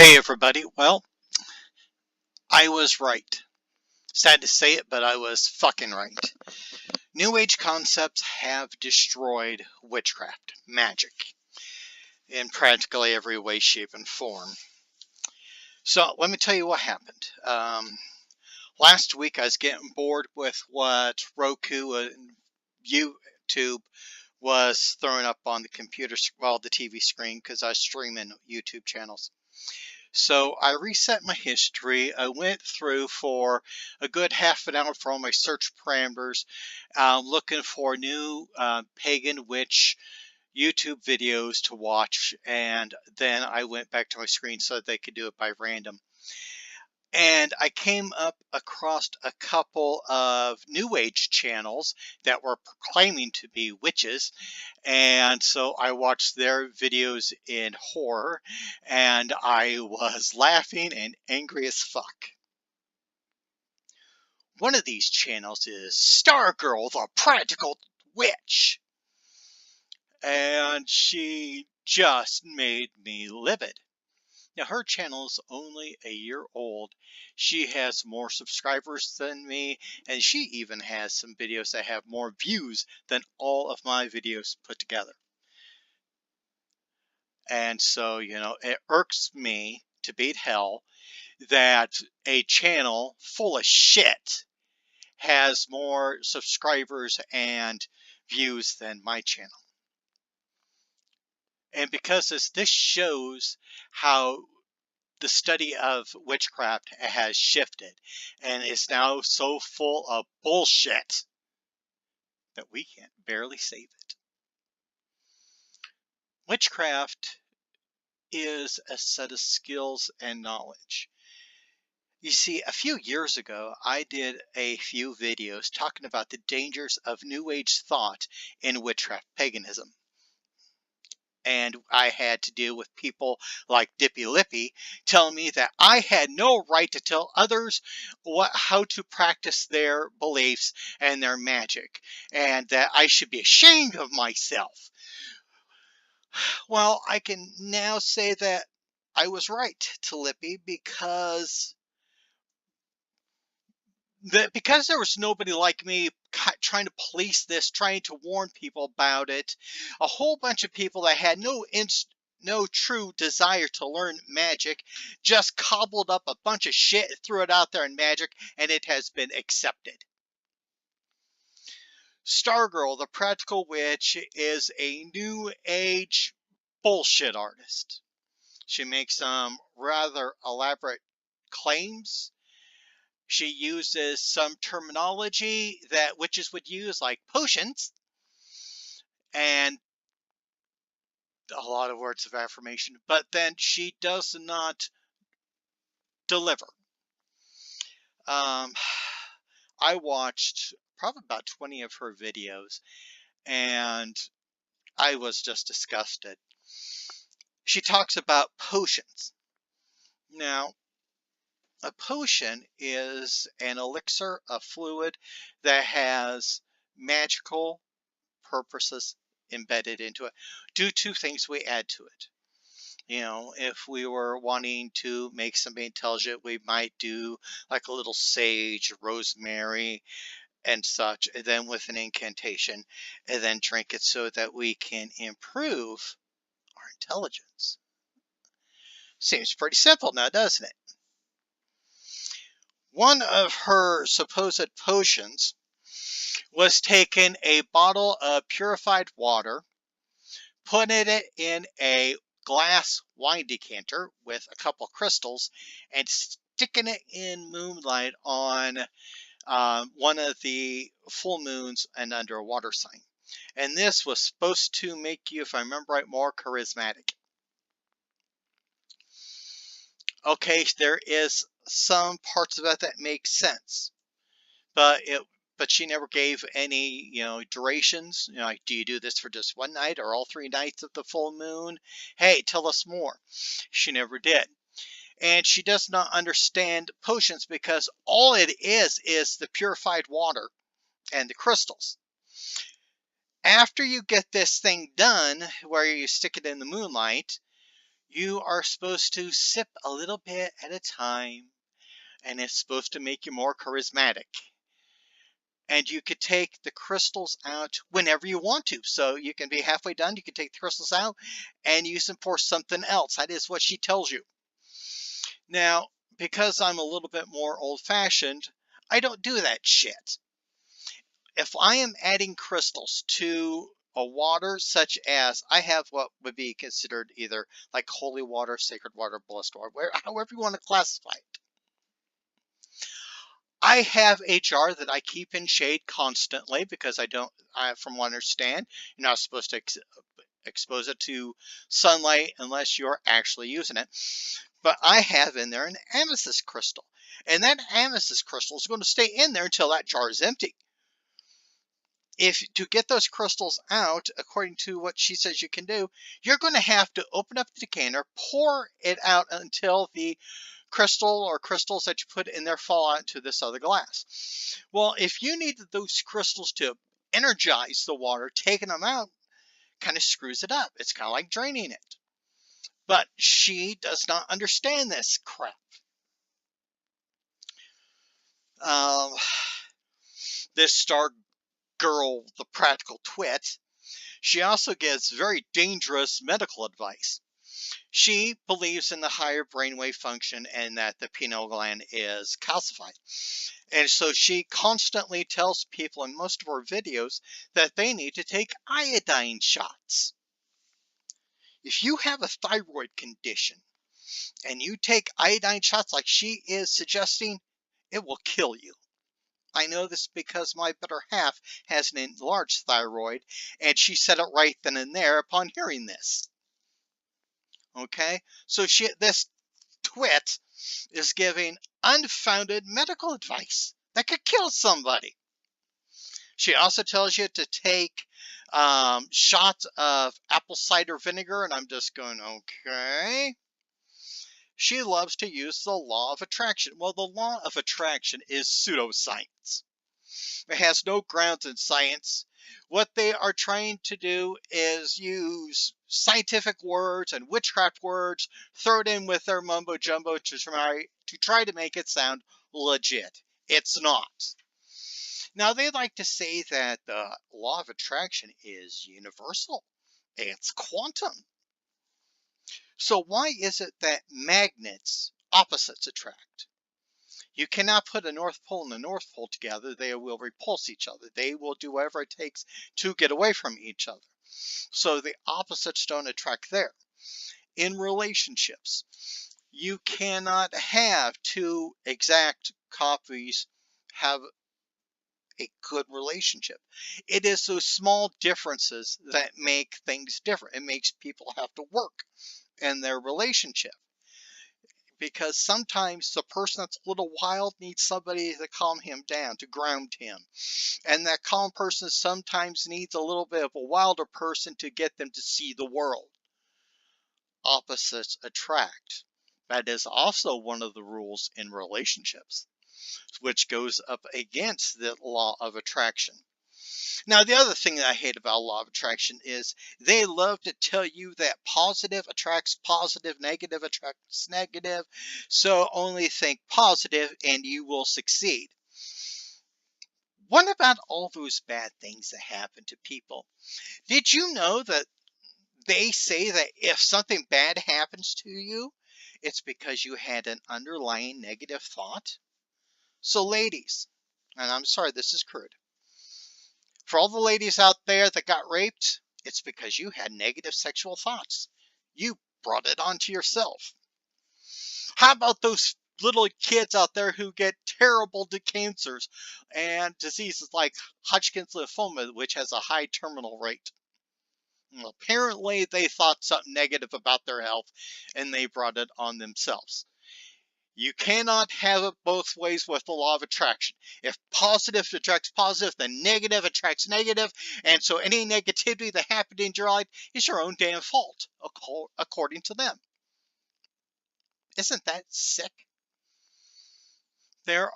Hey everybody, well, I was right. Sad to say it, but I was fucking right. New Age concepts have destroyed witchcraft, magic, in practically every way, shape, and form. So let me tell you what happened. Last week I was getting bored with what Roku and YouTube was throwing up on the computer, well, the TV screen, because I was streaming YouTube channels. So I reset my history. I went through for a good half an hour for all my search parameters, looking for new pagan witch YouTube videos to watch. And then I went back to my screen so that they could do it by random. And I came up across a couple of New Age channels that were proclaiming to be witches. And so I watched their videos in horror, and I was laughing and angry as fuck. One of these channels is Stargirl, the Practical Witch. And she just made me livid. Now, her channel is only a year old. She has more subscribers than me, and she even has some videos that have more views than all of my videos put together. And so, it irks me to beat hell that a channel full of shit has more subscribers and views than my channel. And because this shows how the study of witchcraft has shifted and is now so full of bullshit that we can't barely save it. Witchcraft is a set of skills and knowledge. You see, a few years ago, I did a few videos talking about the dangers of New Age thought in witchcraft paganism. And I had to deal with people like Dippy Lippy telling me that I had no right to tell others how to practice their beliefs and their magic, and that I should be ashamed of myself. Well, I can now say that I was right to Lippy because there was nobody like me trying to police this, trying to warn people about it, a whole bunch of people that had no true desire to learn magic just cobbled up a bunch of shit, threw it out there in magic, and it has been accepted. Stargirl, the Practical Witch, is a New Age bullshit artist. She makes some rather elaborate claims. She uses some terminology that witches would use, like potions, and a lot of words of affirmation, but then she does not deliver. I watched probably about 20 of her videos, and I was just disgusted. She talks about potions. Now, a potion is an elixir, a fluid that has magical purposes embedded into it. Do two things we add to it. If we were wanting to make somebody intelligent, we might do like a little sage, rosemary, and such, and then with an incantation, and then drink it so that we can improve our intelligence. Seems pretty simple now, doesn't it? One of her supposed potions was taking a bottle of purified water, putting it in a glass wine decanter with a couple crystals, and sticking it in moonlight on one of the full moons and under a water sign. And this was supposed to make you, if I remember right, more charismatic. Okay, there is some parts of it that make sense, but she never gave any, durations. Like, do you do this for just one night or all 3 nights of the full moon? Hey, tell us more. She never did. And she does not understand potions because all it is the purified water and the crystals. After you get this thing done, where you stick it in the moonlight, You are supposed to sip a little bit at a time, and it's supposed to make you more charismatic. And you could take the crystals out whenever you want to. So you can be halfway done, you can take the crystals out and use them for something else. That is what she tells you. Now, because I'm a little bit more old-fashioned, I don't do that shit. If I am adding crystals to a water, such as I have what would be considered either like holy water, sacred water, blessed water, however you want to classify it, I have a jar that I keep in shade constantly because from what I understand, you're not supposed to expose it to sunlight unless you're actually using it. But I have in there an amethyst crystal, and that amethyst crystal is going to stay in there until that jar is empty. If to get those crystals out, according to what she says you can do, you're going to have to open up the decanter, pour it out until the crystal or crystals that you put in there fall out into this other glass. Well, if you need those crystals to energize the water, taking them out kind of screws it up. It's kind of like draining it. But she does not understand this crap. Um, this star girl, the practical twit, she also gives very dangerous medical advice. She believes in the higher brainwave function and that the pineal gland is calcified. And so she constantly tells people in most of her videos that they need to take iodine shots. If you have a thyroid condition and you take iodine shots like she is suggesting, it will kill you. I know this because my better half has an enlarged thyroid, and she said it right then and there upon hearing this. Okay, so this twit is giving unfounded medical advice that could kill somebody. She also tells you to take shots of apple cider vinegar, and I'm just going, okay. She loves to use the law of attraction. Well, the law of attraction is pseudoscience. It has no grounds in science. What they are trying to do is use scientific words and witchcraft words, throw it in with their mumbo jumbo to try to make it sound legit. It's not. Now, they like to say that the law of attraction is universal. It's quantum. So why is it that magnets, opposites, attract? You cannot put a North Pole and a North Pole together. They will repulse each other. They will do whatever it takes to get away from each other. So the opposites don't attract there. In relationships, you cannot have two exact copies have a good relationship. It is those small differences that make things different. It makes people have to work in their relationship. Because sometimes the person that's a little wild needs somebody to calm him down, to ground him. And that calm person sometimes needs a little bit of a wilder person to get them to see the world. Opposites attract. That is also one of the rules in relationships, which goes up against the law of attraction. Now, the other thing that I hate about law of attraction is they love to tell you that positive attracts positive, negative attracts negative. So only think positive and you will succeed. What about all those bad things that happen to people? Did you know that they say that if something bad happens to you, it's because you had an underlying negative thought? So ladies, and I'm sorry, this is crude. For all the ladies out there that got raped, it's because you had negative sexual thoughts. You brought it onto yourself. How about those little kids out there who get terrible cancers and diseases like Hodgkin's lymphoma, which has a high terminal rate? Well, apparently they thought something negative about their health and they brought it on themselves. You cannot have it both ways with the law of attraction. If positive attracts positive, then negative attracts negative. And so any negativity that happened in your life is your own damn fault, according to them. Isn't that sick? There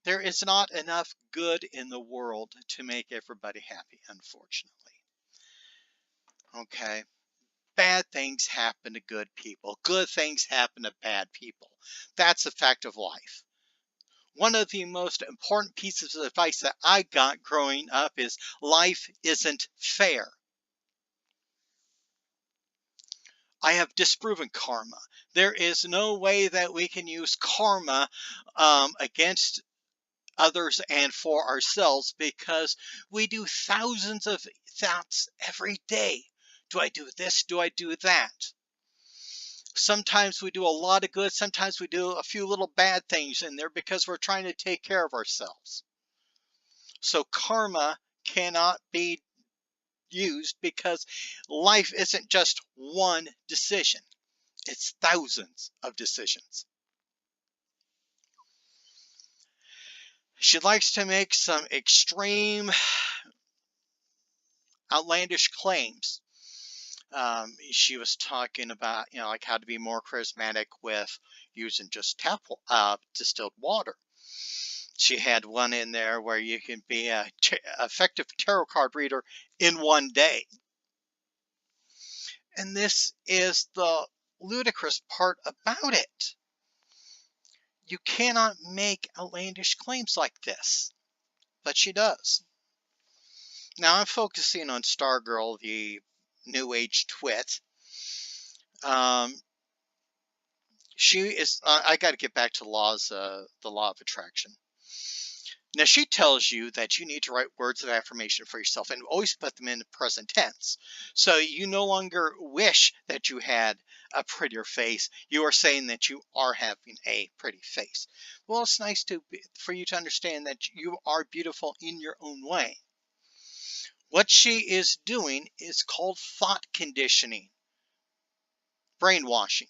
is not enough good in the world to make everybody happy, unfortunately. Okay. Bad things happen to good people. Good things happen to bad people. That's a fact of life. One of the most important pieces of advice that I got growing up is life isn't fair. I have disproven karma. There is no way that we can use karma against others and for ourselves, because we do thousands of thoughts every day. Do I do this? Do I do that? Sometimes we do a lot of good. Sometimes we do a few little bad things in there because we're trying to take care of ourselves. So karma cannot be used, because life isn't just one decision. It's thousands of decisions. She likes to make some extreme, outlandish claims. She was talking about, like how to be more charismatic with using just distilled water. She had one in there where you can be an effective tarot card reader in one day. And this is the ludicrous part about it. You cannot make outlandish claims like this, but she does. Now I'm focusing on Stargirl, the New Age twit. She is. I got to get back to the law of attraction. Now she tells you that you need to write words of affirmation for yourself and always put them in the present tense. So you no longer wish that you had a prettier face. You are saying that you are having a pretty face. Well, it's nice for you to understand that you are beautiful in your own way. What she is doing is called thought conditioning, brainwashing.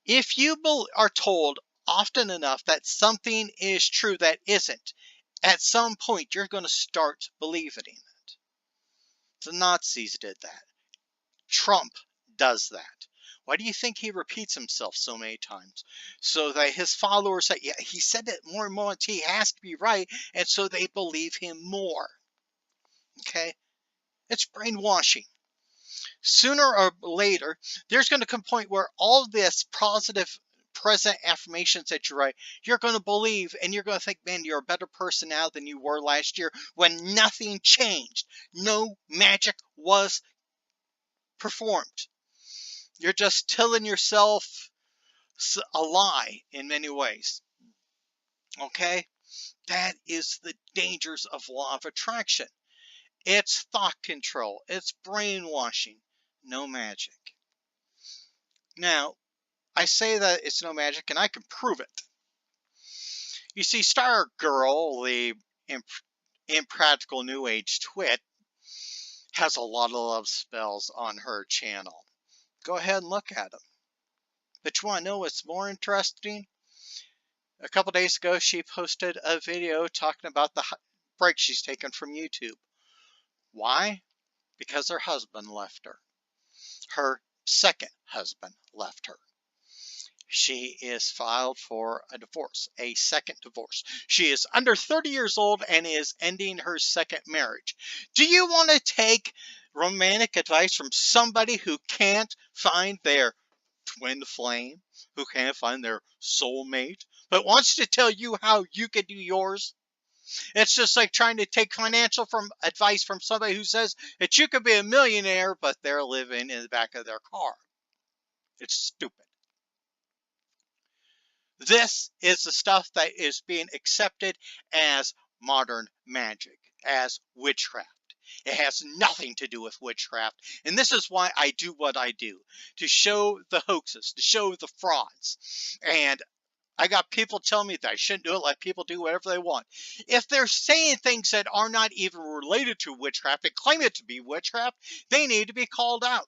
If you are told often enough that something is true that isn't, at some point you're going to start believing it. The Nazis did that. Trump does that. Why do you think he repeats himself so many times? So that his followers say, yeah, he said it more and more, he has to be right, and so they believe him more. Okay? It's brainwashing. Sooner or later, there's going to come a point where all this positive present affirmations that you write, you're going to believe, and you're going to think, man, you're a better person now than you were last year, when nothing changed. No magic was performed. You're just telling yourself a lie in many ways. Okay? That is the dangers of law of attraction. It's thought control. It's brainwashing. No magic. Now, I say that it's no magic, and I can prove it. You see, Stargirl, the impractical New Age twit, has a lot of love spells on her channel. Go ahead and look at them. But you want to know what's more interesting? A couple days ago, she posted a video talking about the break she's taken from YouTube. Why? Because her husband left her. Her second husband left her. She is filed for a divorce, a second divorce. She is under 30 years old and is ending her second marriage. Do you want to take romantic advice from somebody who can't find their twin flame, who can't find their soulmate, but wants to tell you how you could do yours? It's just like trying to take financial advice from somebody who says that you could be a millionaire, but they're living in the back of their car. It's stupid. This is the stuff that is being accepted as modern magic, as witchcraft. It has nothing to do with witchcraft. And this is why I do what I do, to show the hoaxes, to show the frauds. And I got people telling me that I shouldn't do it, let people do whatever they want. If they're saying things that are not even related to witchcraft and claim it to be witchcraft, they need to be called out.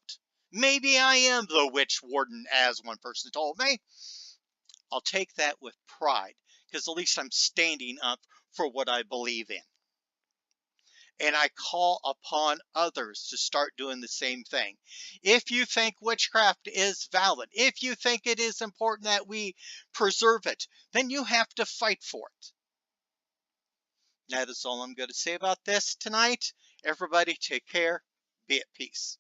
Maybe I am the witch warden, as one person told me. I'll take that with pride, because at least I'm standing up for what I believe in. And I call upon others to start doing the same thing. If you think witchcraft is valid, if you think it is important that we preserve it, then you have to fight for it. That is all I'm going to say about this tonight. Everybody take care. Be at peace.